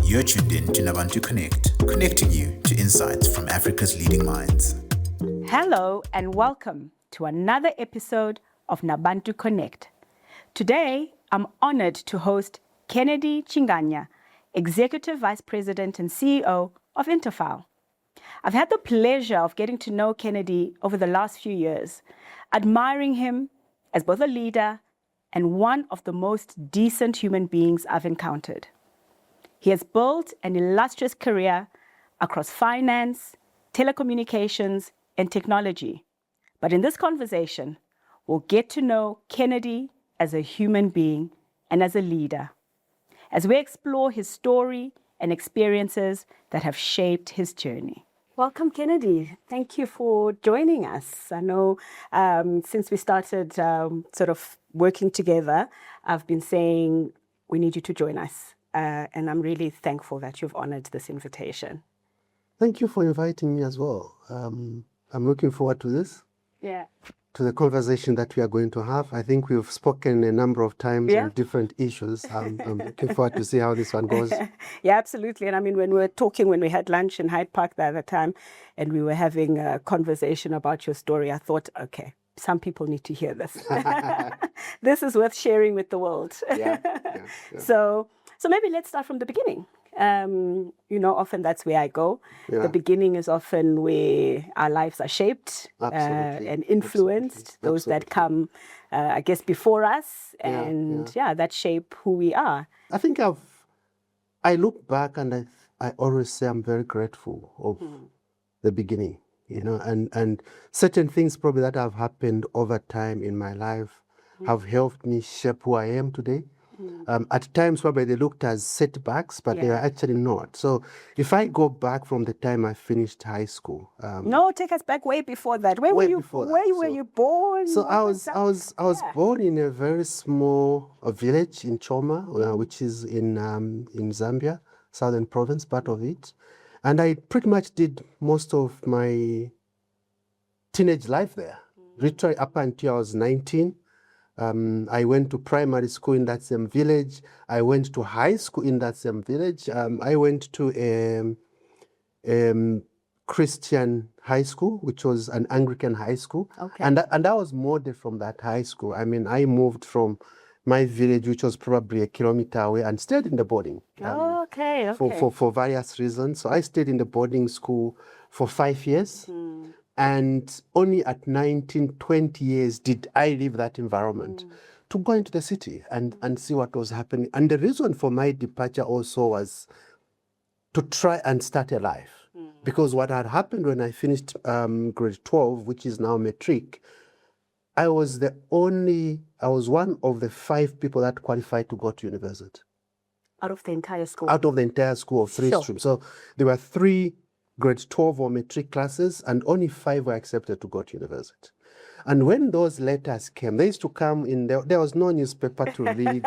You're tuned in to Nabantu Connect, connecting you to insights from Africa's leading minds. Hello and welcome to another episode of Nabantu Connect. Today, I'm honored to host Kennedy Chinganya, Executive Vice President and CEO of Interfile. I've had the pleasure of getting to know Kennedy over the last few years, admiring him as both a leader and one of the most decent human beings I've encountered. He has built an illustrious career across finance, telecommunications, and technology. But in this conversation, we'll get to know Kennedy as a human being and as a leader, as we explore his story and experiences that have shaped his journey. Welcome, Kennedy. Thank you for joining us. I know since we started sort of working together, I've been saying we need you to join us. And I'm really thankful that you've honored this invitation. Thank you for inviting me as well. I'm looking forward to this. Yeah. To the conversation that we are going to have. I think we've spoken a number of times on different issues. I'm looking forward to see how this one goes. Yeah, absolutely. And I mean, when we had lunch in Hyde Park the other time, and we were having a conversation about your story, I thought, okay, some people need to hear this. This is worth sharing with the world. Yeah. So maybe let's start from the beginning. Often that's where I go. Yeah. The beginning is often where our lives are shaped and influenced. Absolutely. Those that come, I guess, before us, and that shape who we are. I think I look back and I always say I'm very grateful of the beginning, and certain things probably that have happened over time in my life have helped me shape who I am today. At times, probably they looked as setbacks, but they are actually not. So if I go back from the time I finished high school. No, take us back way before that. Where were you born? So I was born in a very small village in Choma, which is in Zambia, southern province, part of it. And I pretty much did most of my teenage life there, literally up until I was 19. I went to primary school in that same village. I went to high school in that same village. I went to a Christian high school, which was an Anglican high school. Okay. And I was modeled from that high school. I mean, I moved from my village, which was probably a kilometer away, and stayed in the boarding. Okay. For various reasons. So I stayed in the boarding school for 5 years. And only at 19, 20 years did I leave that environment to go into the city and see what was happening. And the reason for my departure also was to try and start a life. Because what had happened when I finished grade 12, which is now matric, I was one of the 5 people that qualified to go to university. Out of the entire school? Out of the entire school of 3 streams. So there were 3 grade 12 or matric classes, and only 5 were accepted to go to university. And when those letters came, they used to come in, there was no newspaper to read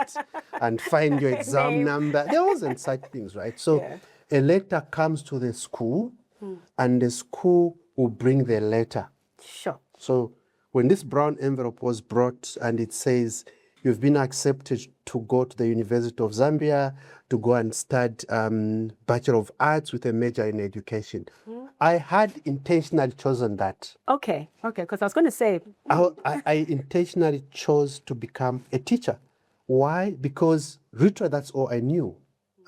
and find your exam number. There wasn't such things, right? So a letter comes to the school, and the school will bring the letter. Sure. So when this brown envelope was brought and it says, you've been accepted to go to the University of Zambia to go and study Bachelor of Arts with a major in education. I had intentionally chosen that. Okay, because I was going to say... I intentionally chose to become a teacher. Why? Because literally that's all I knew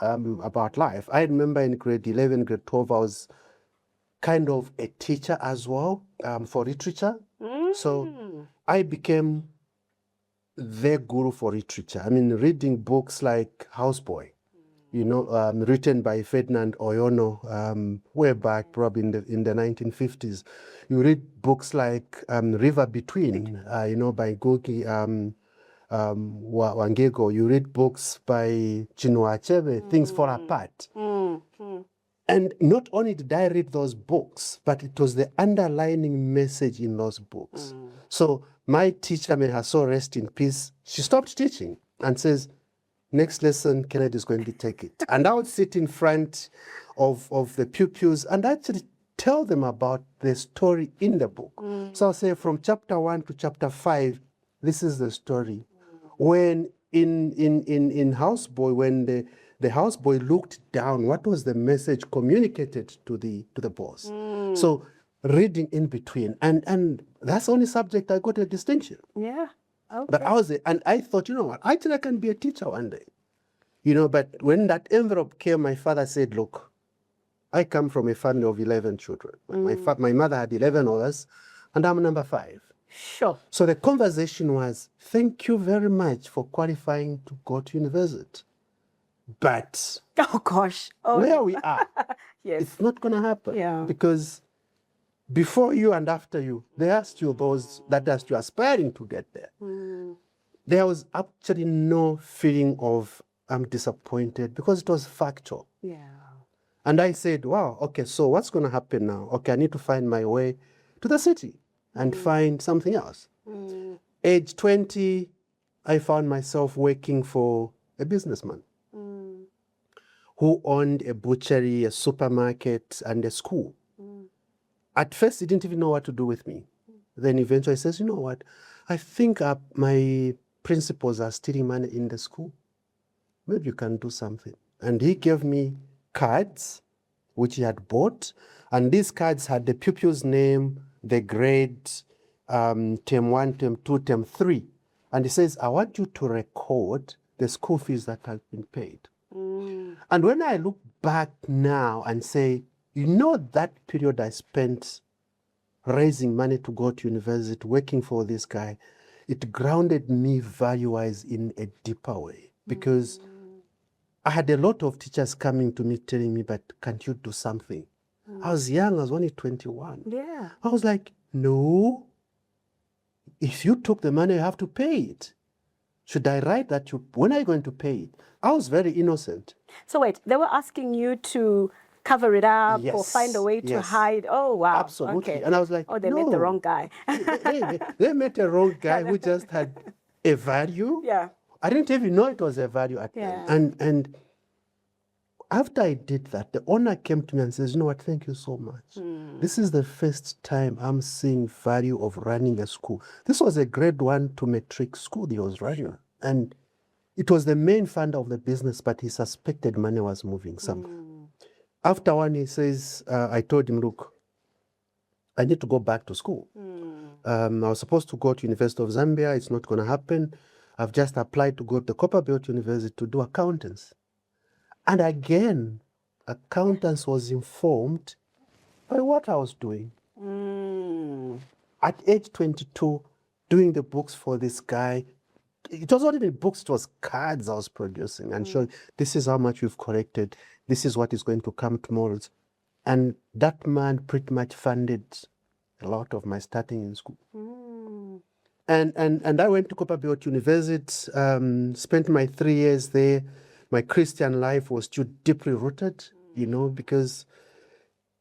about life. I remember in grade 11, grade 12, I was kind of a teacher as well for literature. So I became the guru for literature. I mean, reading books like Houseboy, written by Ferdinand Oyono way back, probably in the 1950s. You read books like River Between, by Ngugi Wangego. You read books by Chinua Achebe, Things Fall Apart. And not only did I read those books, but it was the underlining message in those books. So my teacher, may her soul rest in peace, she stopped teaching and says, next lesson, Kennedy is going to take it. And I would sit in front of the pupils and actually tell them about the story in the book. So I'll say from chapter 1 to chapter 5, this is the story. When in Houseboy, when the houseboy looked down. What was the message communicated to the boss? So reading in between, and that's the only subject I got a distinction. Yeah. Okay. But I thought, you know what, I think I can be a teacher one day. But when that envelope came, my father said, look, I come from a family of 11 children. My mother had 11 others, and I'm number 5. Sure. So the conversation was, thank you very much for qualifying to go to university. But Oh, gosh. Oh, where we are, yes. it's not going to happen. Yeah. Because before you and after you, there are still those that are still aspiring to get there. There was actually no feeling of I'm disappointed because it was factual. Yeah. And I said, wow, okay, so what's going to happen now? Okay, I need to find my way to the city and find something else. Age 20, I found myself working for a businessman who owned a butchery, a supermarket, and a school. At first, he didn't even know what to do with me. Then eventually he says, you know what? I think my principals are stealing money in the school. Maybe you can do something. And he gave me cards, which he had bought. And these cards had the pupil's name, the grade, term 1, term 2, term 3. And he says, I want you to record the school fees that have been paid. And when I look back now and say, that period I spent raising money to go to university, working for this guy, it grounded me value-wise in a deeper way. Because I had a lot of teachers coming to me telling me, but can't you do something? I was young, I was only 21. Yeah. I was like, no. If you took the money, you have to pay it. Should I write that? When are you going to pay it? I was very innocent. So wait, they were asking you to cover it up or Yes, find a way to yes. hide. Oh, wow. Absolutely. Okay. And I was like, oh, they no. met the wrong guy. they met a wrong guy who just had a value. Yeah. I didn't even know it was a value at them. And after I did that, the owner came to me and says, you know what, thank you so much. This is the first time I'm seeing value of running a school. This was a grade 1 to matric school he was running. And it was the main funder of the business, but he suspected money was moving somewhere. After one, he says, I told him, look, I need to go back to school. I was supposed to go to University of Zambia. It's not going to happen. I've just applied to go to the Copperbelt University to do accountants. And again, accountants was informed by what I was doing. At age 22, doing the books for this guy, it was not even books, it was cards I was producing and showing, this is how much we've collected, this is what is going to come tomorrow. And that man pretty much funded a lot of my starting in school. And I went to Copperbelt University, spent my 3 years there. My Christian life was still deeply rooted, because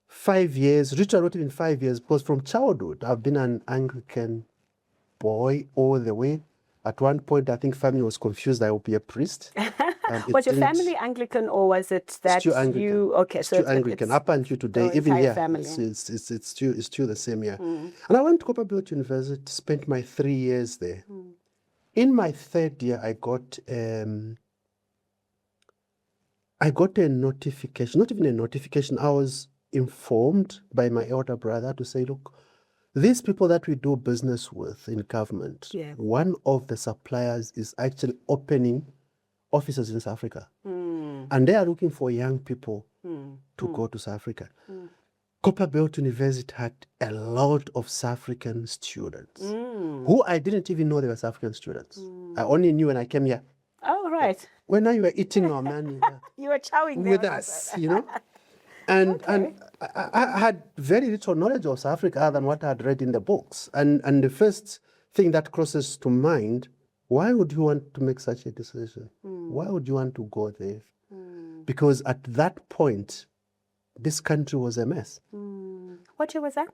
5 years, Richard wrote it in 5 years, because from childhood, I've been an Anglican boy all the way. At one point, I think family was confused I would be a priest. Was your family Anglican, or was it that still Anglican. you... Okay, so still Anglican. Up until today, even here, it's still the same year. And I went to Copperbelt University, spent my 3 years there. In my 3rd year, I got a notification, not even a notification, I was informed by my elder brother to say, look, these people that we do business with in government, one of the suppliers is actually opening offices in South Africa. And they are looking for young people to go to South Africa. Copperbelt University had a lot of South African students who I didn't even know they were South African students. I only knew when I came here. Oh, right. When you were eating our money. You were chowing with us, And I had very little knowledge of South Africa other than what I had read in the books. And the first thing that crosses to mind, why would you want to make such a decision? Why would you want to go there? Because at that point, this country was a mess. What year was that?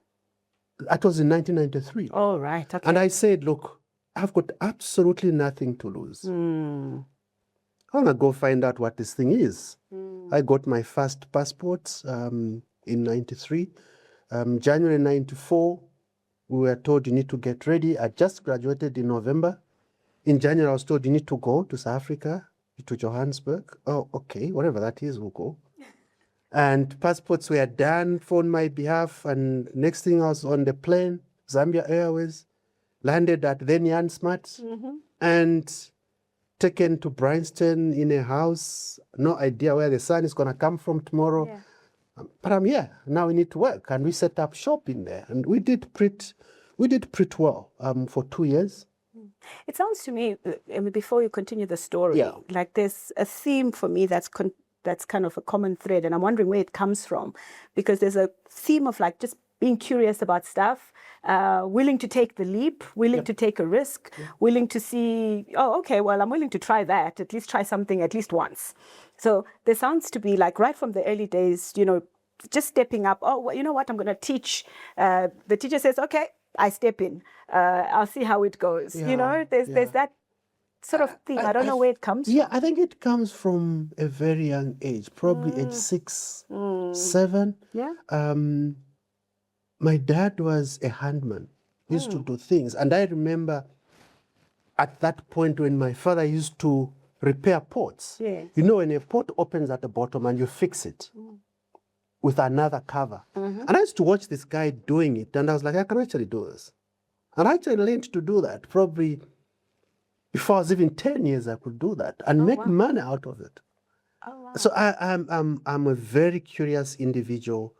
That was in 1993. Oh, right. Okay. And I said, look, I've got absolutely nothing to lose. I want to go find out what this thing is. I got my first passport in 93. January 94, we were told you need to get ready. I just graduated in November. In January, I was told you need to go to South Africa. to Johannesburg. Oh, okay, whatever that is, we'll go. And passports were done on my behalf. And next thing I was on the plane, Zambia Airways, landed at then Jan Smart, and taken to Bryanston in a house. No idea where the sun is going to come from tomorrow. Yeah. But I'm here. Now we need to work. And we set up shop in there. And we did pretty well for 2 years. It sounds to me, I mean, before you continue the story, Yeah. like there's a theme for me that's kind of a common thread, and I'm wondering where it comes from, because there's a theme of like just being curious about stuff, willing to take the leap, willing to take a risk, willing to see, oh, okay, well, I'm willing to try that, at least try something at least once. So there sounds to be like right from the early days, you know, just stepping up. Oh, well, you know what, I'm going to teach. The teacher says, okay, I step in. I'll see how it goes. You know, there's that sort of thing. I don't know where it comes from. Yeah, I think it comes from a very young age, probably age 6, 7. Yeah. My dad was a handman. He used to do things. And I remember at that point when my father used to repair pots. Yes. You know, when a pot opens at the bottom and you fix it with another cover. And I used to watch this guy doing it, and I was like, I can actually do this. And I actually learned to do that. Probably before I was even 10 years, I could do that and make money out of it. Oh, wow. So I'm a very curious individual.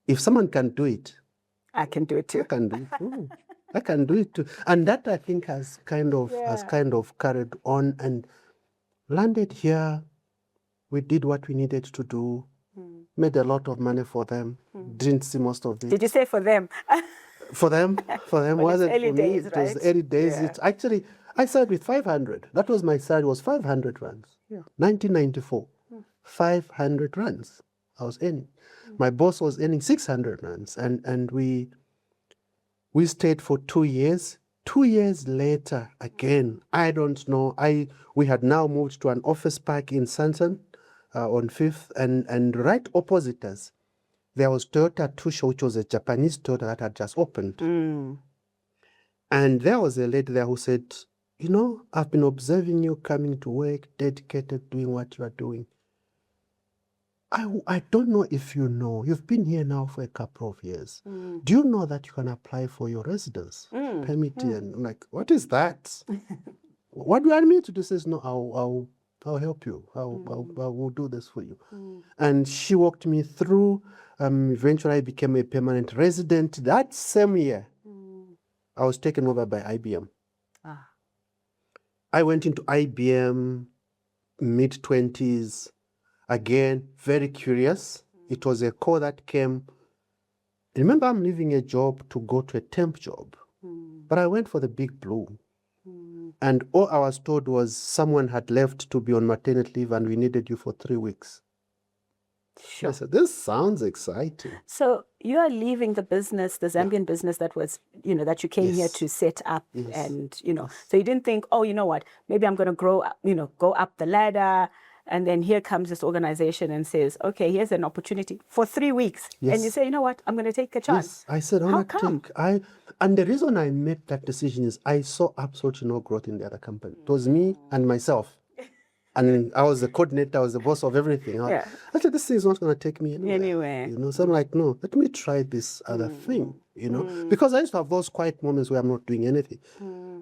If someone can do it, I can do it too. I can do it too. I can do it too. And that I think has kind of carried on and landed here. We did what we needed to do. Made a lot of money for them. Didn't see most of it. Did you say for them? For them wasn't early for me. days, It was right? early days. Yeah. It actually, I started with 500. That was my salary. Was 500 rands. 1994, 500 rands. I was earning. My boss was earning 600 rands, and we stayed for 2 years. 2 years later, again, I don't know. We had now moved to an office park in Santon on 5th, and right opposite us, there was Toyota Tusho, which was a Japanese Toyota that had just opened. And there was a lady there who said, you know, I've been observing you coming to work, dedicated, doing what you are doing. I don't know if you know, you've been here now for a couple of years. Do you know that you can apply for your residence permit? And I'm like, what is that? What do you want me to do? She says, no, I'll help you. I will do this for you. And she walked me through. Eventually, I became a permanent resident. That same year, I was taken over by IBM. I went into IBM mid-20s. Again, very curious. It was a call that came. Remember, I'm leaving a job to go to a temp job. But I went for the big blue. And all I was told was someone had left to be on maternity leave and we needed you for 3 weeks. Sure. I said, this sounds exciting. So you are leaving the business, the Zambian business that was, you know, that you came here to set up, and, you know, so you didn't think, oh, you know what, maybe I'm going to grow up, you know, go up the ladder. And then here comes this organization and says, okay, here's an opportunity for 3 weeks. And you say, you know what, I'm going to take a chance. Yes, I said, how come? And the reason I made that decision is I saw absolutely no growth in the other company. It was me and myself. And I was the coordinator, I was the boss of everything. I said, this thing is not going to take me anywhere. You know, so I'm like, no, let me try this other thing, you know. Because I used to have those quiet moments where I'm not doing anything.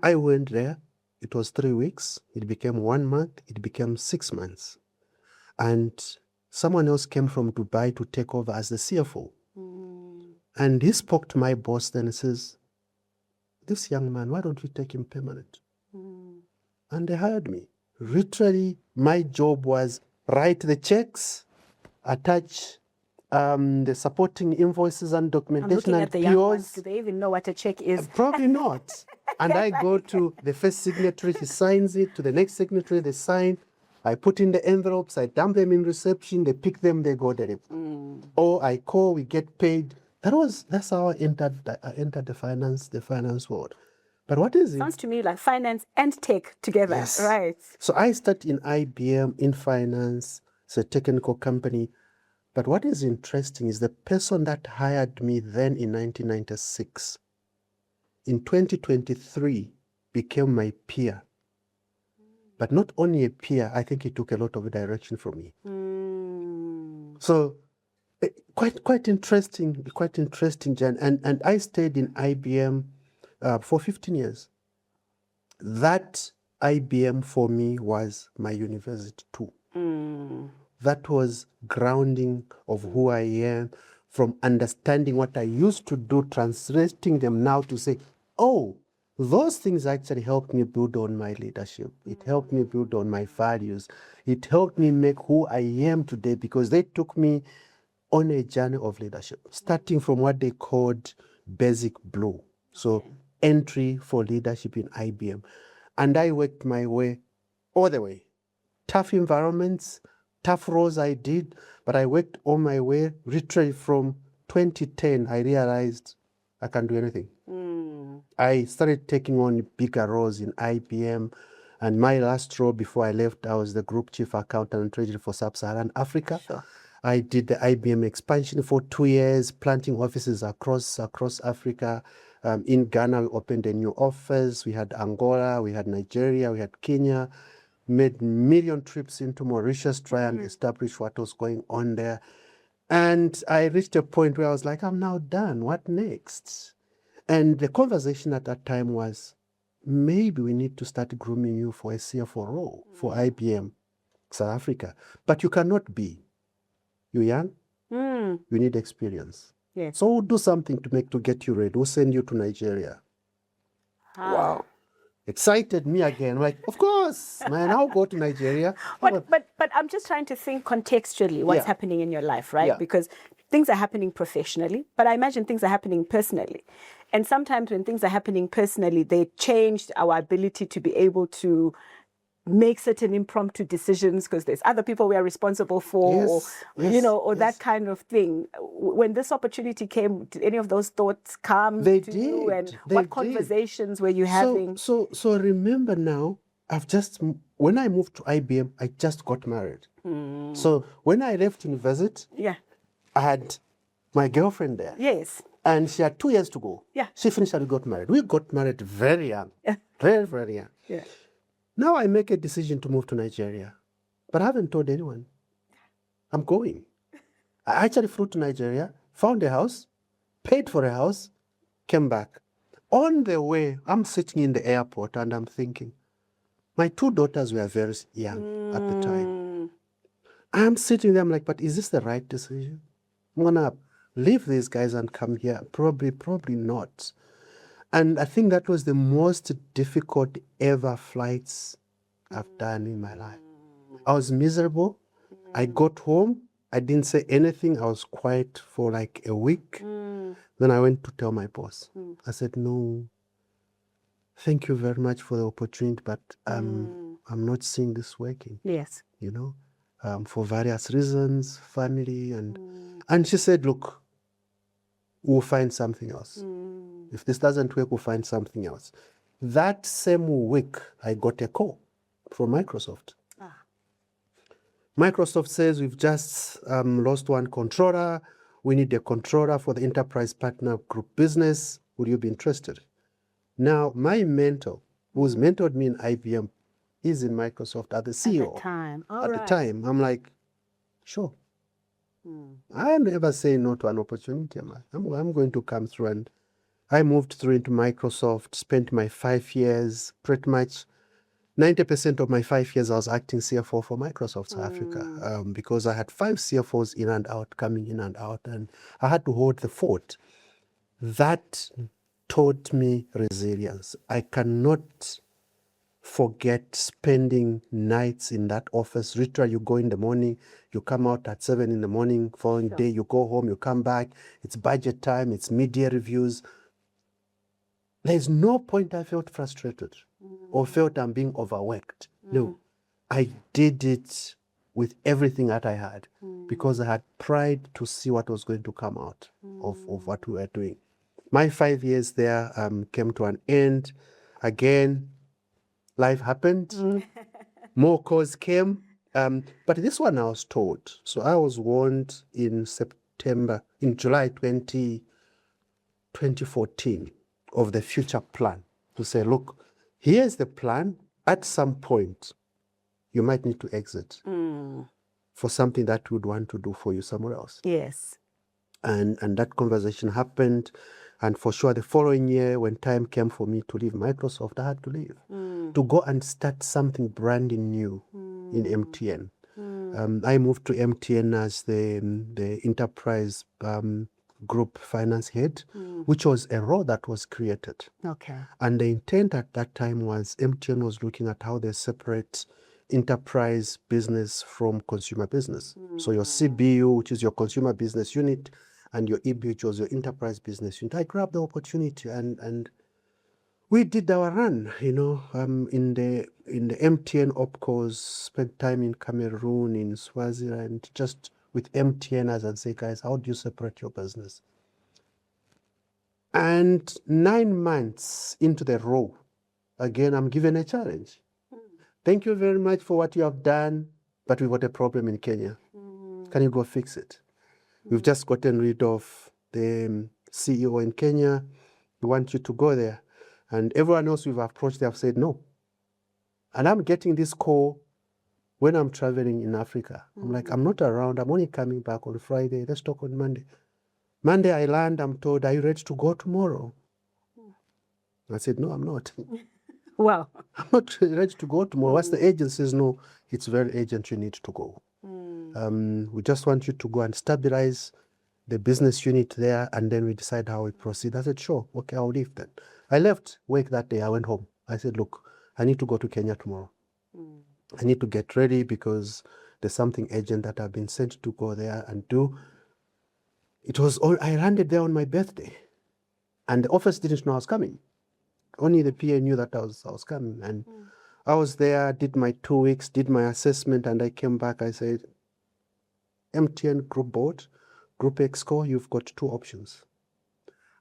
I went there. It was 3 weeks. It became 1 month. It became 6 months. And someone else came from Dubai to take over as the CFO. And he spoke to my boss then and says, this young man, why don't you take him permanent? And they hired me. Literally, my job was write the checks, attach the supporting invoices and documentation and POs. Do they even know what a check is? Probably not. And I go to the first signatory, she signs it, to the next signatory, they sign. I put in the envelopes, I dump them in reception, they pick them, they go there. Or I call, we get paid. That's how I entered the finance world. But what is it? Sounds to me like finance and tech together, right? So I started in IBM in finance. It's a technical company. But what is interesting is the person that hired me then in 1996, in 2023, became my peer. but not only a peer, I think he took a lot of direction from me. So quite interesting, Jan. And I stayed in IBM for 15 years. That IBM for me was my university too. That was grounding of who I am, from understanding what I used to do, translating them now to say, oh, those things actually helped me build on my leadership. It helped me build on my values. It helped me make who I am today, because they took me on a journey of leadership, starting from what they called Basic Blue. So entry for leadership in IBM. And I worked my way all the way. Tough environments, tough roles I did, but I worked on my way. Literally from 2010, I realized I can do anything. I started taking on bigger roles in IBM. And my last role before I left, I was the Group Chief Accountant and Treasury for Sub-Saharan Africa. Sure. I did the IBM expansion for 2 years, planting offices across Africa. In Ghana, we opened a new office. We had Angola, we had Nigeria, we had Kenya. Made million trips into Mauritius, try and establish what was going on there. And I reached a point where I was like, I'm now done. What next? And the conversation at that time was, maybe we need to start grooming you for a CFO role for IBM South Africa. But you cannot be. You're young. You need experience. Yes. So we'll do something to get you ready. We'll send you to Nigeria. Wow. Excited me again. Like, of course, man, I'll go to Nigeria. But I'm just trying to think contextually what's happening in your life, right? Yeah. Because things are happening professionally, but I imagine things are happening personally. And sometimes when things are happening personally, they changed our ability to be able to make certain impromptu decisions because there's other people we are responsible for, or that kind of thing. When this opportunity came, did any of those thoughts come to you? And what conversations were you having? So remember now, when I moved to IBM, I just got married. So when I left university, I had my girlfriend there. Yes. And she had 2 years to go. Yeah. She finished and got married. We got married very young. Very, very young. Yeah. Now I make a decision to move to Nigeria, but I haven't told anyone. I'm going. I actually flew to Nigeria, found a house, paid for a house, came back. On the way, I'm sitting in the airport and I'm thinking, my 2 daughters were very young at the time. I'm sitting there, I'm like, but is this the right decision? I'm going to leave these guys and come here. Probably not. And I think that was the most difficult ever flights I've done in my life. I was miserable. I got home. I didn't say anything. I was quiet for like a week. Then I went to tell my boss. I said, no, thank you very much for the opportunity, but I'm not seeing this working. Yes. For various reasons, family. And she said, look, we'll find something else. If this doesn't work, we'll find something else. That same week, I got a call from Microsoft. Microsoft says, we've just lost one controller. We need a controller for the enterprise partner group business. Would you be interested? Now, my mentor, who's mentored me in IBM, is in Microsoft at the CEO. At the time. The time, I'm like, sure. I never say no to an opportunity. I'm going to come through. And I moved through into Microsoft, spent my 5 years, pretty much 90% of my 5 years I was acting CFO for Microsoft South Africa, because I had 5 CFOs in and out, coming in and out, and I had to hold the fort. That taught me resilience. I cannot forget spending nights in that office. Literally, you go in the morning, you come out at 7 in the morning, following day, you go home, you come back, it's budget time, it's media reviews. There's no point I felt frustrated or felt I'm being overworked. No, I did it with everything that I had because I had pride to see what was going to come out of what we were doing. My 5 years there came to an end. Again, life happened. More calls came. But this one I was told. So I was warned in July 2014 of the future plan to say, look, here's the plan. At some point, you might need to exit for something that you would want to do for you somewhere else. Yes. And that conversation happened. And for sure, the following year, when time came for me to leave Microsoft, I had to leave to go and start something brand new in MTN. I moved to MTN as the enterprise group finance head, which was a role that was created. Okay. And the intent at that time was MTN was looking at how they separate enterprise business from consumer business. So your CBU, which is your consumer business unit, and your EB, which was your enterprise business unit. I grabbed the opportunity and we did our run, in the MTN opcos, spent time in Cameroon, in Swaziland, just with MTNers and say, guys, how do you separate your business? And 9 months into the role, again, I'm given a challenge. Thank you very much for what you have done, but we've got a problem in Kenya. Can you go fix it? We've just gotten rid of the CEO in Kenya. We want you to go there. And everyone else we've approached, they have said no. And I'm getting this call when I'm traveling in Africa. I'm like, I'm not around. I'm only coming back on Friday. Let's talk on Monday. Monday I land, I'm told, are you ready to go tomorrow? I said, no, I'm not. Well, I'm not ready to go tomorrow. Once the agent says, no, it's very urgent, you need to go. We just want you to go and stabilize the business unit there, and then we decide how we proceed. I said, sure, okay, I'll leave then. I left work that day. I went home. I said, look, I need to go to Kenya tomorrow. I need to get ready because there's something urgent that I've been sent to go there and do. I landed there on my birthday, and the office didn't know I was coming. Only the PA knew that I was coming. And I was there, did my 2 weeks, did my assessment, and I came back. I said, MTN Group Board, Group Exco, you've got 2 options.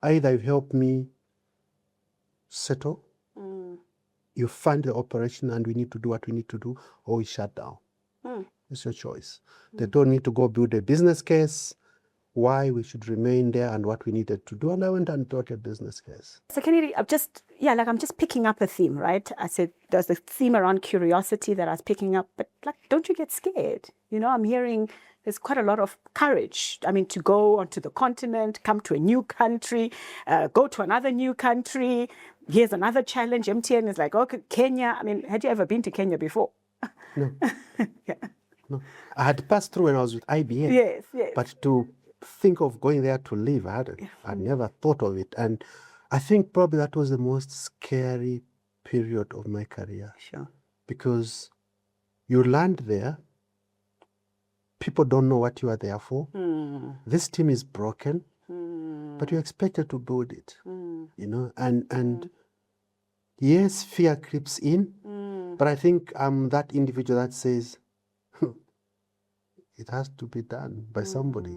Either you help me settle, you fund the operation and we need to do what we need to do, or we shut down. It's your choice. They don't need to go build a business case, why we should remain there and what we needed to do. And I went and built a business case. So Kennedy, I'm just picking up a theme, right? I said there's a theme around curiosity that I was picking up, but don't you get scared? I'm hearing there's quite a lot of courage. I mean, to go onto the continent, come to a new country, go to another new country. Here's another challenge. MTN is like, okay, Kenya. I mean, had you ever been to Kenya before? No. Yeah. No. I had passed through when I was with IBM. Yes. But to think of going there to live, I'd never thought of it. And I think probably that was the most scary period of my career. Sure. Because you land there, people don't know what you are there for. This team is broken, but you're expected to build it. And yes, fear creeps in, but I think I'm that individual that says it has to be done by somebody.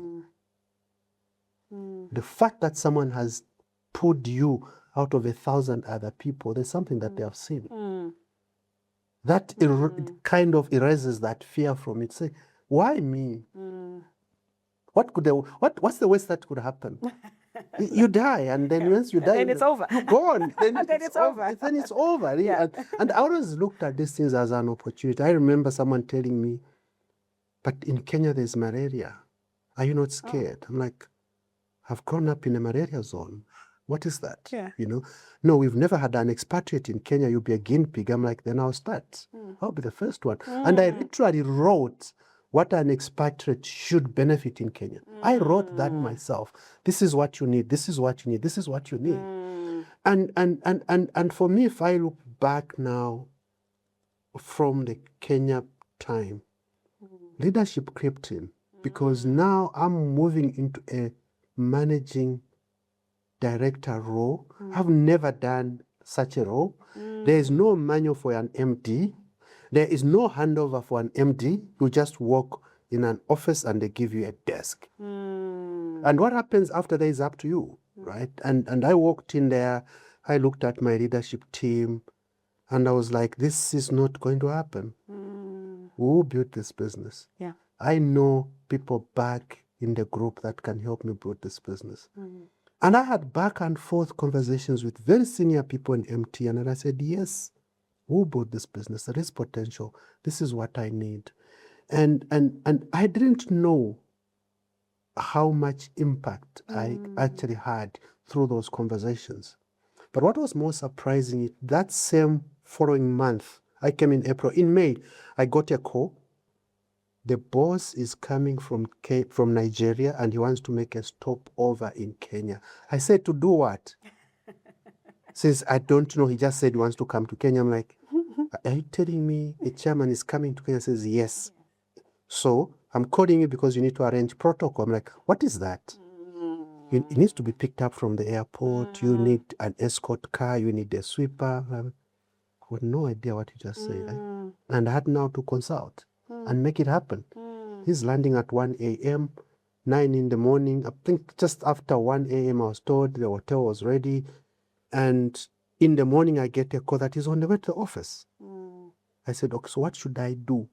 The fact that someone has pulled you out of 1,000 other people, there's something that they have seen. That kind of erases that fear from it. Say, why me? What's the worst that could happen? You die, and then once you die, then it's over. You're gone. Then it's over. Then it's over. Yeah. And I always looked at these things as an opportunity. I remember someone telling me, but in Kenya there's malaria. Are you not scared? I'm like, I've grown up in a malaria zone. What is that? Yeah. No, we've never had an expatriate in Kenya. You'll be a guinea pig. I'm like, then I'll start. I'll be the first one. And I literally wrote what an expatriate should benefit in Kenya. I wrote that myself. This is what you need. This is what you need. This is what you need. And for me, if I look back now from the Kenya time, leadership crept in, because now I'm moving into a managing director role. I've never done such a role. There is no manual for an MD. There is no handover for an MD. You just walk in an office and they give you a desk. And what happens after that is up to you, right? And I walked in there, I looked at my leadership team, and I was like, this is not going to happen. Who built this business? Yeah. I know people back in the group that can help me build this business. And I had back and forth conversations with very senior people in MTN, and I said, yes, Who bought this business? There is potential. This is what I need. And I didn't know how much impact I actually had through those conversations. But what was more surprising is that same following month, I came in April. In May, I got a call. The boss is coming from Nigeria and he wants to make a stopover in Kenya. I said, to do what? Says, I don't know. He just said he wants to come to Kenya. I'm like, are you telling me the chairman is coming to Kenya? He says, yes. So I'm calling you because you need to arrange protocol. I'm like, what is that? It needs to be picked up from the airport. You need an escort car. You need a sweeper. I had no idea what you just said. And I had now to consult and make it happen. He's landing at 1 a.m., 9 in the morning. I think just after 1 a.m. I was told the hotel was ready. And in the morning I get a call that he's on the way to the office. I said, okay, so what should I do?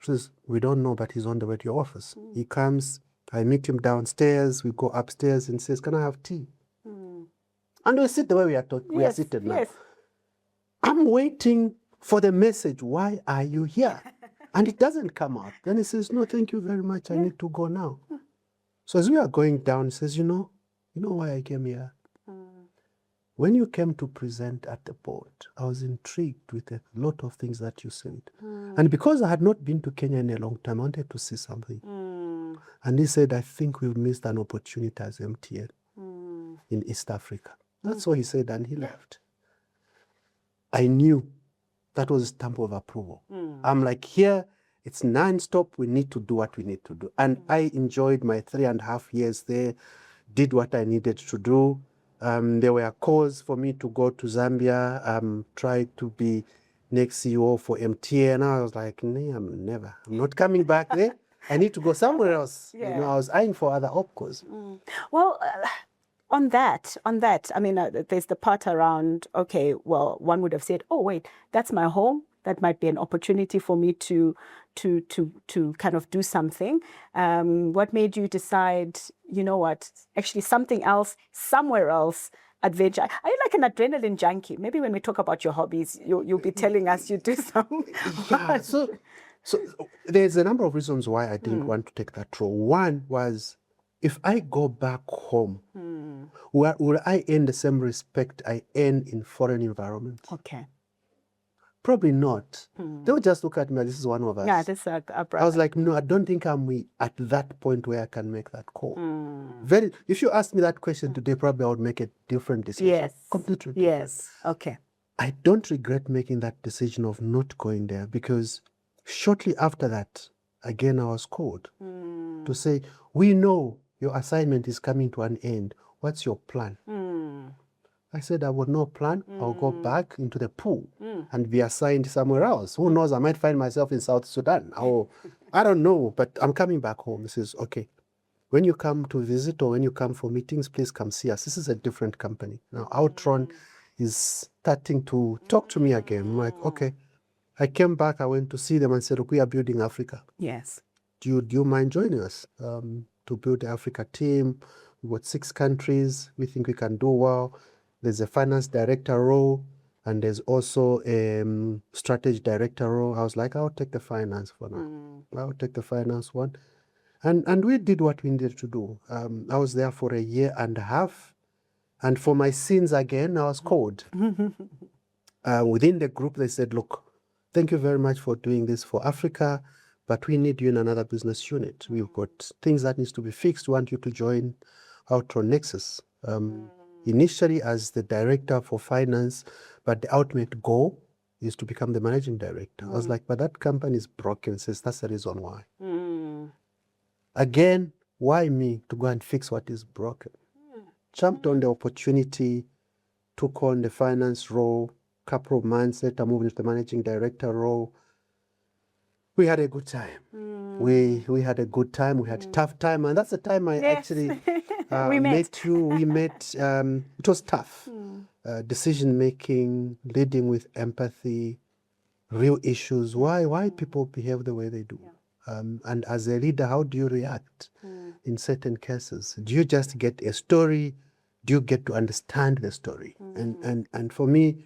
She says, we don't know, but he's on the way to your office. He comes, I meet him downstairs, we go upstairs and says, can I have tea? And we sit the way we are seated now. I'm waiting for the message, why are you here? And it doesn't come out. Then he says, no, thank you very much, I need to go now. So as we are going down, he says, you know why I came here? When you came to present at the board, I was intrigued with a lot of things that you said. And because I had not been to Kenya in a long time, I wanted to see something. And he said, I think we've missed an opportunity as MTN in East Africa. That's what he said, and he left. I knew that was a stamp of approval. I'm like, here, it's non-stop. We need to do what we need to do. And I enjoyed my 3.5 years there, did what I needed to do. There were calls for me to go to Zambia, try to be next CEO for MTN. I was like, nah, I'm not coming back there. I need to go somewhere else. I was eyeing for other opcos. Well, on that, I mean, there's the part around, okay, well, one would have said, oh, wait, that's my home. That might be an opportunity for me to kind of do something. What made you decide, you know what, actually something else, somewhere else, adventure? Are you like an adrenaline junkie? Maybe when we talk about your hobbies, you'll be telling us you do some. Yeah, so there's a number of reasons why I didn't want to take that role. One was, if I go back home, will I earn the same respect I earn in foreign environments? Okay. Probably not. They would just look at me, this is one of us. Yeah, this is our brother. I was like, no, I don't think I'm at that point where I can make that call. If you ask me that question today, probably I would make a different decision. Yes. Completely different. Yes. Okay. I don't regret making that decision of not going there, because shortly after that, again, I was called to say, we know your assignment is coming to an end. What's your plan? I said, I would no plan. I'll go back into the pool and be assigned somewhere else. Who knows? I might find myself in South Sudan. I don't know, but I'm coming back home. He says, okay, when you come to visit or when you come for meetings, please come see us. This is a different company. Now, Outron is starting to talk to me again. I'm like, okay. I came back, I went to see them and said, look, we are building Africa. Yes. Do you mind joining us to build the Africa team? We've got 6 countries. We think we can do well. There's a finance director role, and there's also a strategy director role. I was like, I'll take the finance for now. I'll take the finance one. And we did what we needed to do. I was there for 1.5 years. And for my sins again, I was called. Within the group, they said, look, thank you very much for doing this for Africa, but we need you in another business unit. We've got things that needs to be fixed. We want you to join Outron Nexus. Initially as the director for finance, but the ultimate goal is to become the managing director. I was like, but that company is broken. Says, that's the reason why. Again, why me to go and fix what is broken? Jumped on the opportunity, took on the finance role. Couple of months later, moved into the managing director role. We had a good time. We had a good time. We had a tough time, and that's the time I actually met you. We met. It was tough. Decision making, leading with empathy, real issues. Why people behave the way they do, and as a leader, how do you react in certain cases? Do you just get a story? Do you get to understand the story? And for me,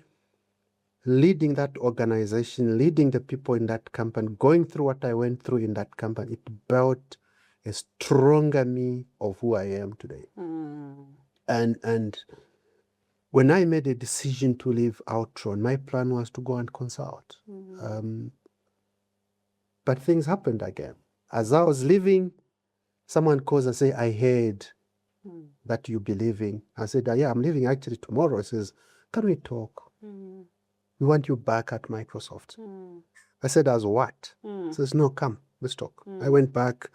leading that organization, leading the people in that company, going through what I went through in that company, it built a stronger me of who I am today. And when I made a decision to leave Outron, my plan was to go and consult. But things happened again. As I was leaving, someone calls and say, I heard that you'll be leaving. I said, yeah, I'm leaving actually tomorrow. He says, can we talk? We want you back at Microsoft. I said, as what? He says, no, come, let's talk. I went back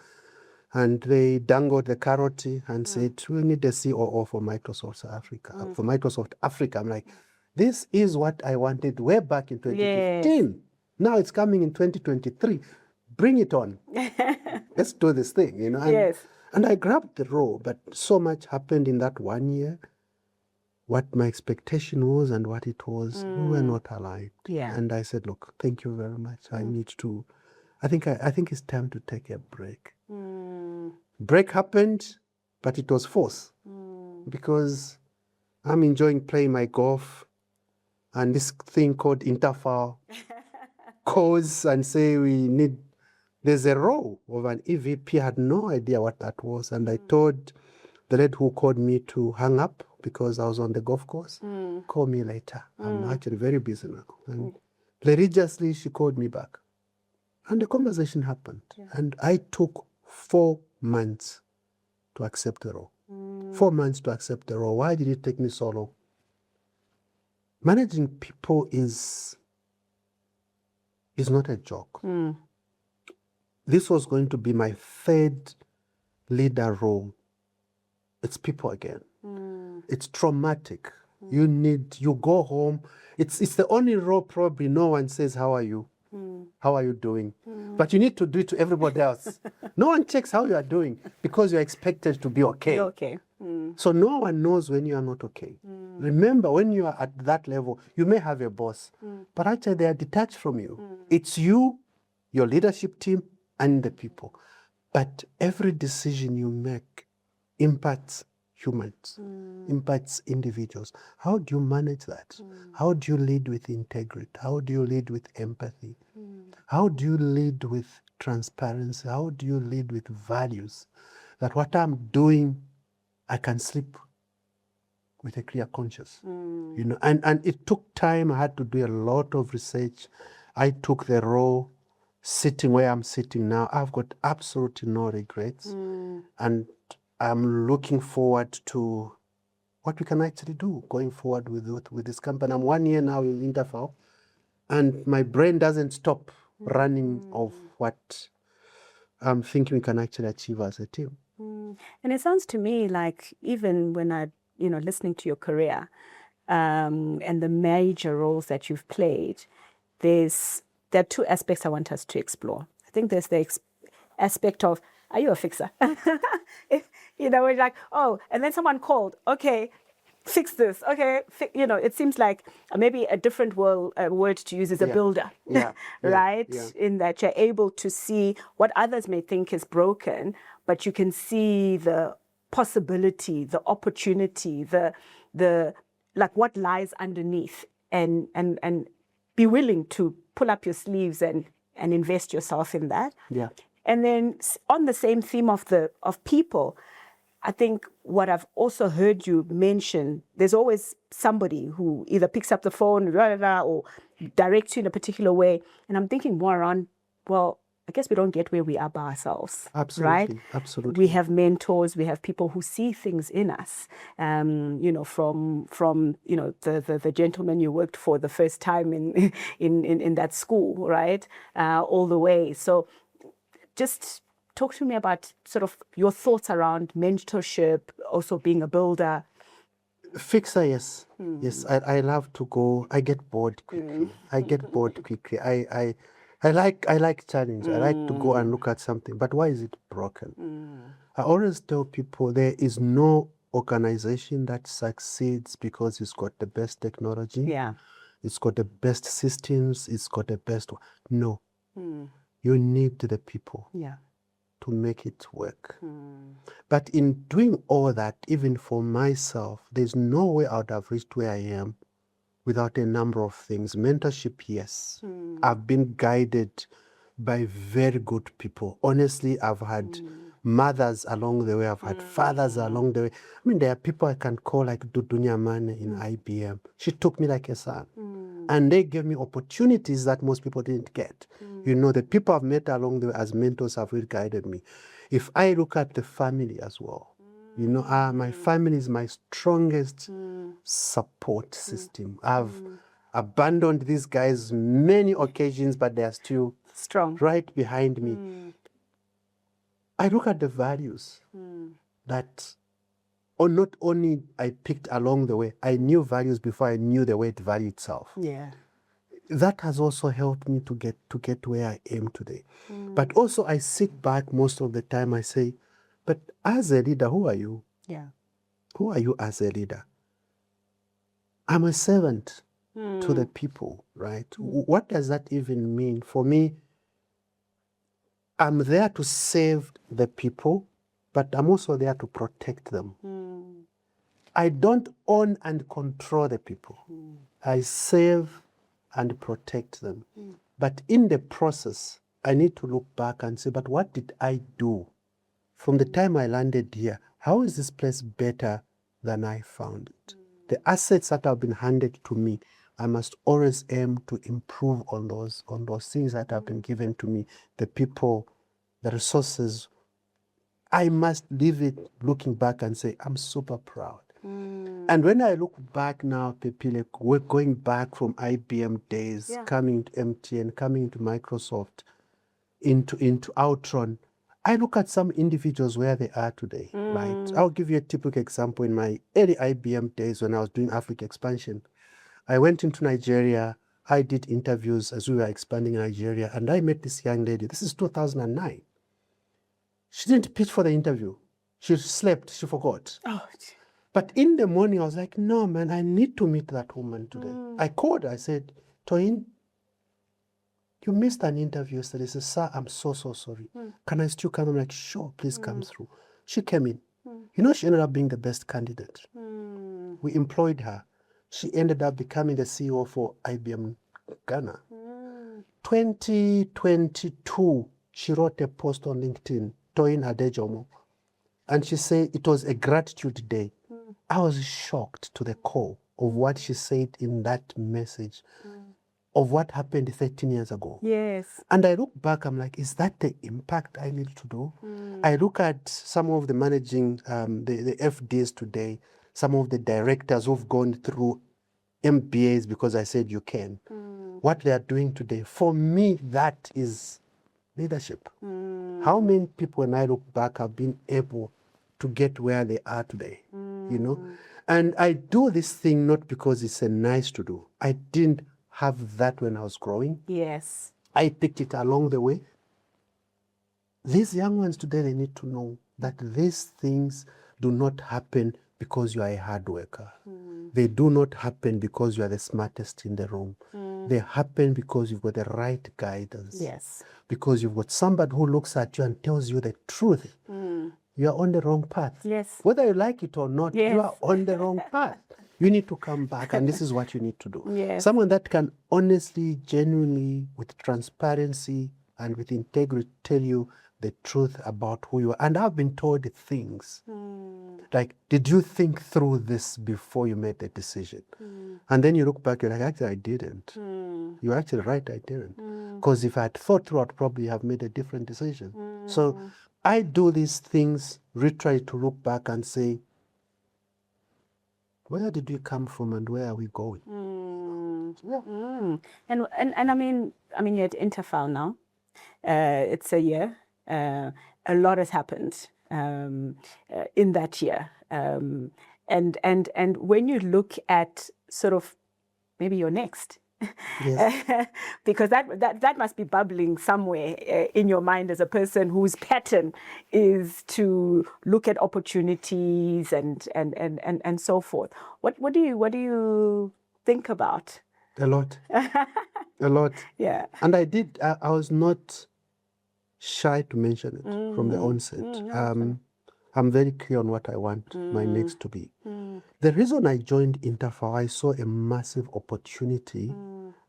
and they dangled the carrot and said, we need a COO for Microsoft South Africa, for Microsoft Africa. I'm like, this is what I wanted way back in 2015. Yes. Now it's coming in 2023. Bring it on. Let's do this thing, you know. And, yes. And I grabbed the role, but so much happened in that 1 year. What my expectation was and what it was, we were not aligned. Yeah. And I said, look, thank you very much. I need to, I think it's time to take a break. Break happened, but it was forced because I'm enjoying playing my golf and this thing called Interfile calls and say there's a role of an EVP. I had no idea what that was. And I told the lady who called me to hang up because I was on the golf course. Call me later. I'm actually very busy now. And religiously, she called me back. And the conversation happened. Yeah. And I took 4 months to accept the role. 4 months to accept the role. Why did it take me so long? Managing people is not a joke. This was going to be my 3rd leader role. It's people again. It's traumatic. You go home. It's the only role probably no one says, how are you? How are you doing? But you need to do it to everybody else. No one checks how you are doing because you're expected to be okay. You're okay. So no one knows when you are not okay. Remember, when you are at that level, you may have a boss, but actually they are detached from you. It's you, your leadership team, and the people. But every decision you make impacts humans, impacts individuals. How do you manage that? How do you lead with integrity? How do you lead with empathy? How do you lead with transparency? How do you lead with values? That what I'm doing, I can sleep with a clear conscience. You know, and it took time. I had to do a lot of research. I took the role sitting where I'm sitting now. I've got absolutely no regrets. And I'm looking forward to what we can actually do going forward with this company. I'm 1 year now in Interfile, and my brain doesn't stop running of what I'm thinking we can actually achieve as a team. And it sounds to me like even when listening to your career and the major roles that you've played, there are 2 aspects I want us to explore. I think there's the aspect of, are you a fixer? We're like, oh, and then someone called, okay, fix this, okay. It seems like maybe a different word to use is a builder, right? Yeah. In that you're able to see what others may think is broken, but you can see the possibility, the opportunity, the like what lies underneath, and be willing to pull up your sleeves and invest yourself in that. Yeah. And then on the same theme of people, I think what I've also heard you mention, there's always somebody who either picks up the phone or directs you in a particular way. And I'm thinking more around, well, I guess we don't get where we are by ourselves. Absolutely, right? Absolutely. We have mentors, we have people who see things in us. From the gentleman you worked for the first time in that school, right? All the way. So just talk to me about sort of your thoughts around mentorship, also being a builder. Fixer, yes. Yes, I love to go. I get bored quickly. I like challenge. I like to go and look at something. But why is it broken? I always tell people there is no organization that succeeds because it's got the best technology. Yeah. It's got the best systems. It's got the best. No. You need the people. Yeah. To make it work. But in doing all that, even for myself, there's no way I would have reached where I am without a number of things. Mentorship, yes. I've been guided by very good people. Honestly, I've had mothers along the way. I've had fathers along the way. I mean, there are people I can call like Dudunya Mane in IBM. She took me like a son. And they gave me opportunities that most people didn't get. You know, the people I've met along the way as mentors have really guided me. If I look at the family as well, you know, my family is my strongest support system. I've abandoned these guys many occasions, but they are still Strong. right behind me. I look at the values that, or not only I picked along the way, I knew values before I knew the word value itself. Yeah. That has also helped me to get where I am today. But also I sit back most of the time, I say, but as a leader, who are you? Yeah. Who are you as a leader? I'm a servant to the people, right? What does that even mean? For me, I'm there to save the people, but I'm also there to protect them. I don't own and control the people. I save and protect them. But in the process, I need to look back and say, but what did I do? From the time I landed here, how is this place better than I found it? The assets that have been handed to me, I must always aim to improve on those things that have been given to me, the people, the resources. I must leave it looking back and say, I'm super proud. And when I look back now, Phephile, we're going back from IBM days, coming to MTN, coming to Microsoft, into Outron, I look at some individuals where they are today, right? I'll give you a typical example. In my early IBM days when I was doing Africa expansion, I went into Nigeria, I did interviews as we were expanding in Nigeria, and I met this young lady. This is 2009. She didn't pitch for the interview. She slept, she forgot. Oh. But in the morning, I was like, no, man, I need to meet that woman today. I called her, I said, Toyin, you missed an interview yesterday. She said, sir, I'm so sorry. Can I still come? I'm like, sure, please come through. She came in. You know, she ended up being the best candidate. We employed her. She ended up becoming the CEO for IBM Ghana. 2022, she wrote a post on LinkedIn, Toyin Adejomo, and she said it was a gratitude day. I was shocked to the core of what she said in that message, of what happened 13 years ago. Yes. And I look back, I'm like, is that the impact I need to do? I look at some of the managing, the FDs today, some of the directors who've gone through MBAs because I said you can. What they are doing today, for me, that is leadership. How many people, when I look back, have been able to get where they are today, you know? And I do this thing not because it's a nice to do. I didn't have that when I was growing. Yes. I picked it along the way. These young ones today, they need to know that these things do not happen because you are a hard worker. They do not happen because you are the smartest in the room. They happen because you've got the right guidance. Yes. Because you've got somebody who looks at you and tells you the truth. You are on the wrong path. Yes. Whether you like it or not, Yes. you are on the wrong path. You need to come back, and this is what you need to do. Yes. Someone that can honestly, genuinely, with transparency and with integrity tell you the truth about who you are. And I've been told things like, did you think through this before you made the decision? And then you look back, you're like, actually, I didn't. You're actually right, I didn't. Because if I had thought through, I'd probably have made a different decision. So I do these things, try to look back and say, where did we come from and where are we going? And I mean you're at Interfile now. It's a year. A lot has happened in that year. And when you look at sort of maybe your next, Yes. because that must be bubbling somewhere in your mind as a person whose pattern is to look at opportunities and so forth. What do you think about? A lot. A lot. Yeah. And I did, I was not shy to mention it from the onset. I'm very clear on what I want my next to be. The reason I joined Interfile, I saw a massive opportunity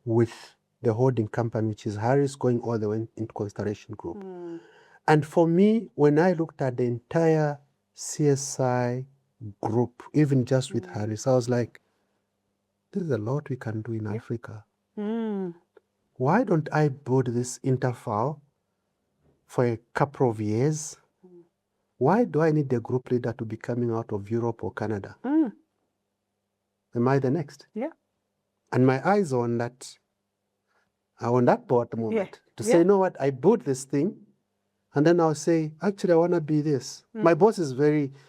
with the holding company, which is Harris, going all the way into Constellation Group. And for me, when I looked at the entire CSI group, even just with Harris, I was like, there's a lot we can do in Africa. Why don't I build this Interfile for a couple of years? Why do I need the group leader to be coming out of Europe or Canada? Am I the next? Yeah. And my eyes are on that board at the moment to say, you know what, I built this thing, and then I'll say, actually, I want to be this. My boss is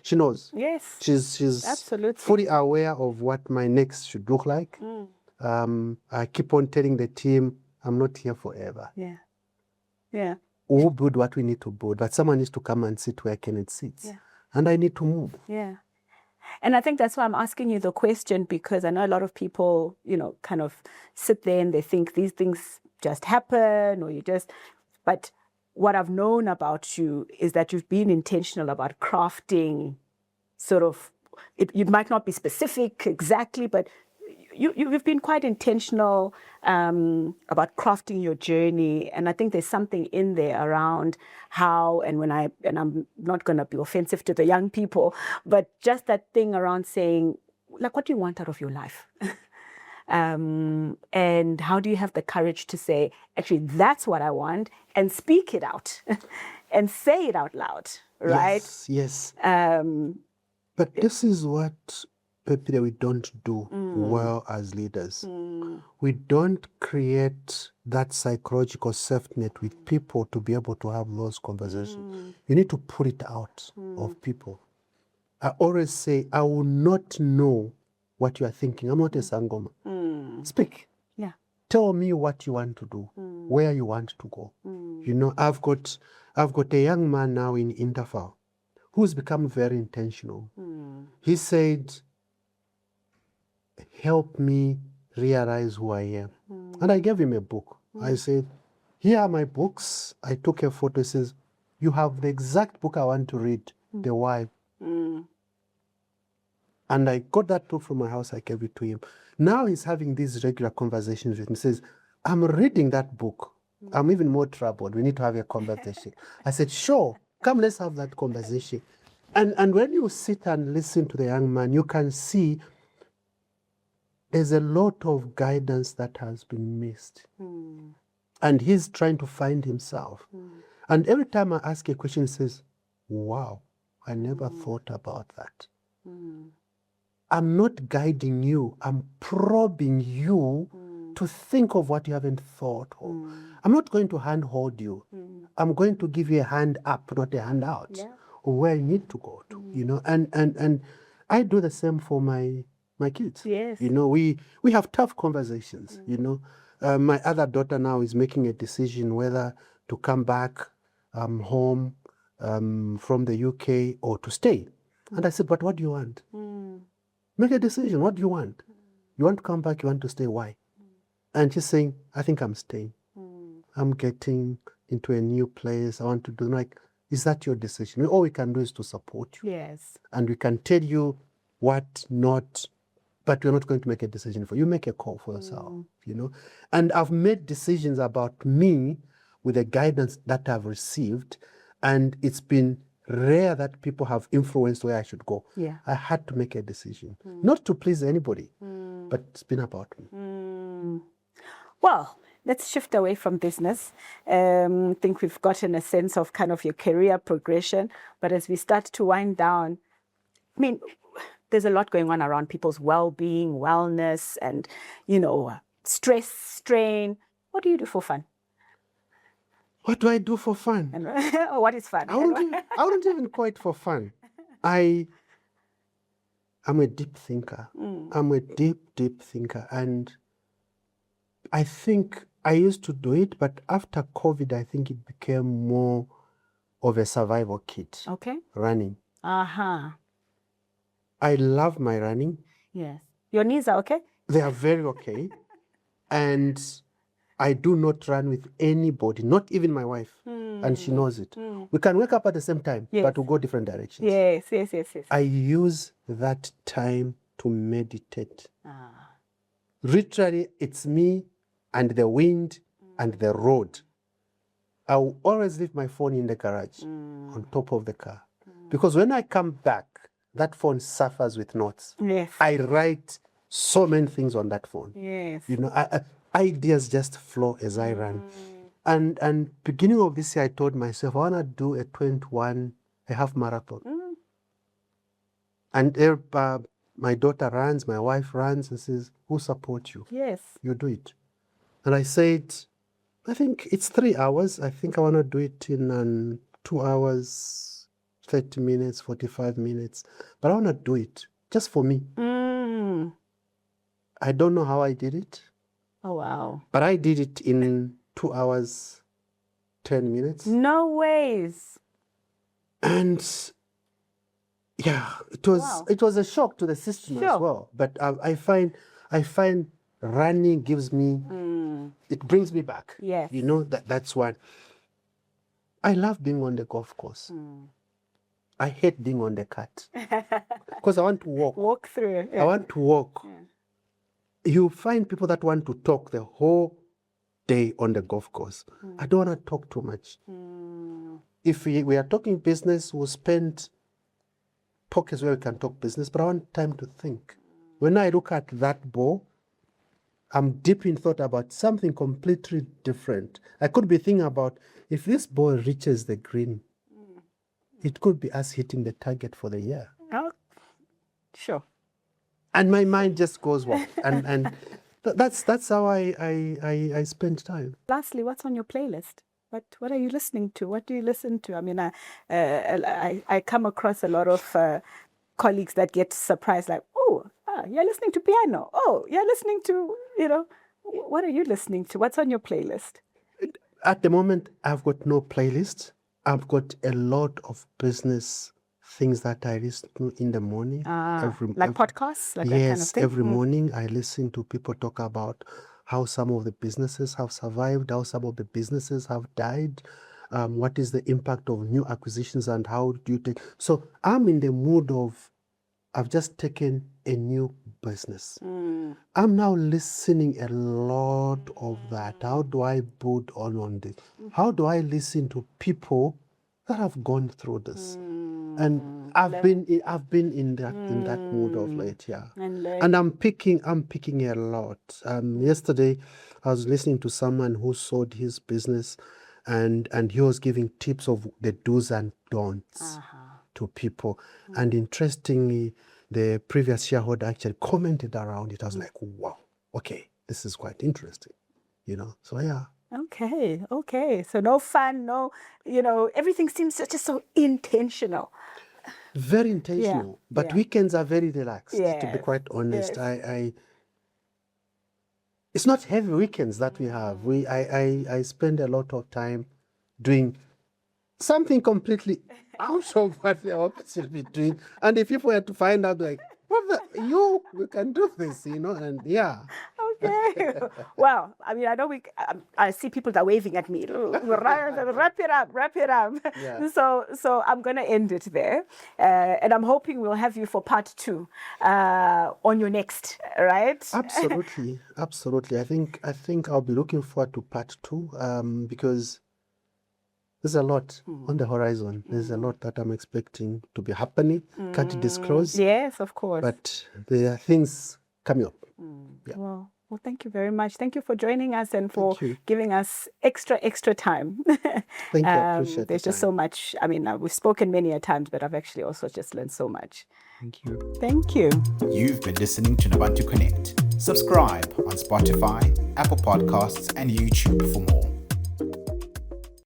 she knows. Yes. She's absolutely fully aware of what my next should look like. I keep on telling the team, I'm not here forever. Yeah. Yeah. We'll build what we need to build, but someone needs to come and sit where Kennedy sits. Yeah. And I need to move. Yeah. And I think that's why I'm asking you the question, because I know a lot of people, kind of sit there and they think these things just happen, but what I've known about you is that you've been intentional about crafting sort of, it might not be specific exactly, but you've been quite intentional about crafting your journey. And I think there's something in there around how, and I'm not going to be offensive to the young people, but just that thing around saying, like, what do you want out of your life? And how do you have the courage to say, actually, that's what I want, and speak it out and say it out loud, right? Yes. But this is what we don't do well as leaders. We don't create that psychological safety net with people to be able to have those conversations. You need to put it out of people. I always say, I will not know what you are thinking. I'm not a sangoma. Speak. Yeah. Tell me what you want to do, where you want to go. I've got a young man now in Interfile who's become very intentional. He said, help me realize who I am. And I gave him a book. I said, here are my books. I took a photo. He says, you have the exact book I want to read, The Why. And I got that book from my house. I gave it to him. Now he's having these regular conversations with me. He says, I'm reading that book. I'm even more troubled. We need to have a conversation. I said, sure, come, let's have that conversation. And when you sit and listen to the young man, you can see there's a lot of guidance that has been missed. And he's trying to find himself. And every time I ask a question, he says, wow, I never thought about that. I'm not guiding you. I'm probing you to think of what you haven't thought of. I'm not going to handhold you. I'm going to give you a hand up, not a hand out, or where you need to go to, And I do the same for my kids. Yes. We have tough conversations, My other daughter now is making a decision whether to come back home from the UK or to stay. And I said, but what do you want? Make a decision. What do you want? You want to come back? You want to stay? Why? And she's saying, I think I'm staying. I'm getting into a new place. I want to do, is that your decision? All we can do is to support you. Yes. And we can tell you what not, but we're not going to make a decision for you. You make a call for yourself, And I've made decisions about me with the guidance that I've received, and it's been rare that people have influenced where I should go. Yeah. I had to make a decision, not to please anybody, but it's been about me. Well, let's shift away from business. I think we've gotten a sense of kind of your career progression, but as we start to wind down, there's a lot going on around people's well-being, wellness, and, stress, strain. What do you do for fun? What do I do for fun? Or what is fun? I wouldn't even call it for fun. I'm a deep thinker. I'm a deep, deep thinker. And I think I used to do it, but after COVID, I think it became more of a survival kit. Okay. Running. Uh-huh. I love my running. Yes. Your knees are okay? They are very okay. And I do not run with anybody, not even my wife, and she knows it. We can wake up at the same time, Yes. but we'll go different directions. Yes. I use that time to meditate. Ah. Literally, it's me and the wind and the road. I will always leave my phone in the garage on top of the car. Because when I come back, that phone suffers with notes. Yes. I write so many things on that phone. Yes. You know, ideas just flow as I run. And beginning of this year, I told myself, I want to do a 21.5 marathon. And my daughter runs, my wife runs, and says, who supports you? Yes. You do it. And I said, I think it's 3 hours. I think I want to do it in 2 hours, 30 minutes, 45 minutes. But I want to do it just for me. I don't know how I did it. Oh, wow. But I did it in 2 hours, 10 minutes. No ways. And yeah, it was a shock to the system as well. But I find running gives me, it brings me back. Yes. You know, that's one. I love being on the golf course. I hate being on the cart. Because I want to walk. Walk through. Yeah. I want to walk. Yeah. You find people that want to talk the whole day on the golf course. I don't want to talk too much. If we are talking business, we'll spend pockets where we can talk business, but I want time to think. When I look at that ball, I'm deep in thought about something completely different. I could be thinking about if this ball reaches the green, it could be us hitting the target for the year. Oh, sure. And my mind just goes wild. and that's how I spend time. Lastly, what's on your playlist? What are you listening to? What do you listen to? I mean, I come across a lot of colleagues that get surprised, like, you're listening to piano. Oh, you're listening to, what are you listening to? What's on your playlist? At the moment, I've got no playlist. I've got a lot of business things that I listen to in the morning. Like podcasts? Like yes, that kind of thing? Every morning I listen to people talk about how some of the businesses have survived, how some of the businesses have died, what is the impact of new acquisitions and how do you take... So I'm in the mood of, I've just taken a new business. I'm now listening a lot of that. How do I build on this? How do I listen to people that have gone through this? And I've been in that mood of late, yeah. And I'm picking a lot. Yesterday, I was listening to someone who sold his business, and he was giving tips of the do's and don'ts to people. And interestingly, the previous shareholder actually commented around it. I was like, wow, okay, this is quite interesting, So yeah. Okay. So no fun, no, everything seems just so intentional. Very intentional. But weekends are very relaxed, to be quite honest. Yes. It's not heavy weekends that we have. I spend a lot of time doing something completely out of what the opposite should be doing. And if people were to find out, like, we can do this, and yeah. Okay. Well, I mean, I know I see people that are waving at me. Wrap it up. Yeah. So I'm going to end it there. And I'm hoping we'll have you for part 2 on your next, right? Absolutely. I think I'll be looking forward to part 2 because there's a lot on the horizon. There's a lot that I'm expecting to be happening. Can't disclose. Yes, of course. But there are things coming up. Yeah. Well, thank you very much. Thank you for joining us and for giving us extra time. Thank you. I appreciate it. There's just so much. I mean, we've spoken many a times, but I've actually also just learned so much. Thank you. Thank you. You've been listening to Nabantu Connect. Subscribe on Spotify, Apple Podcasts, and YouTube for more.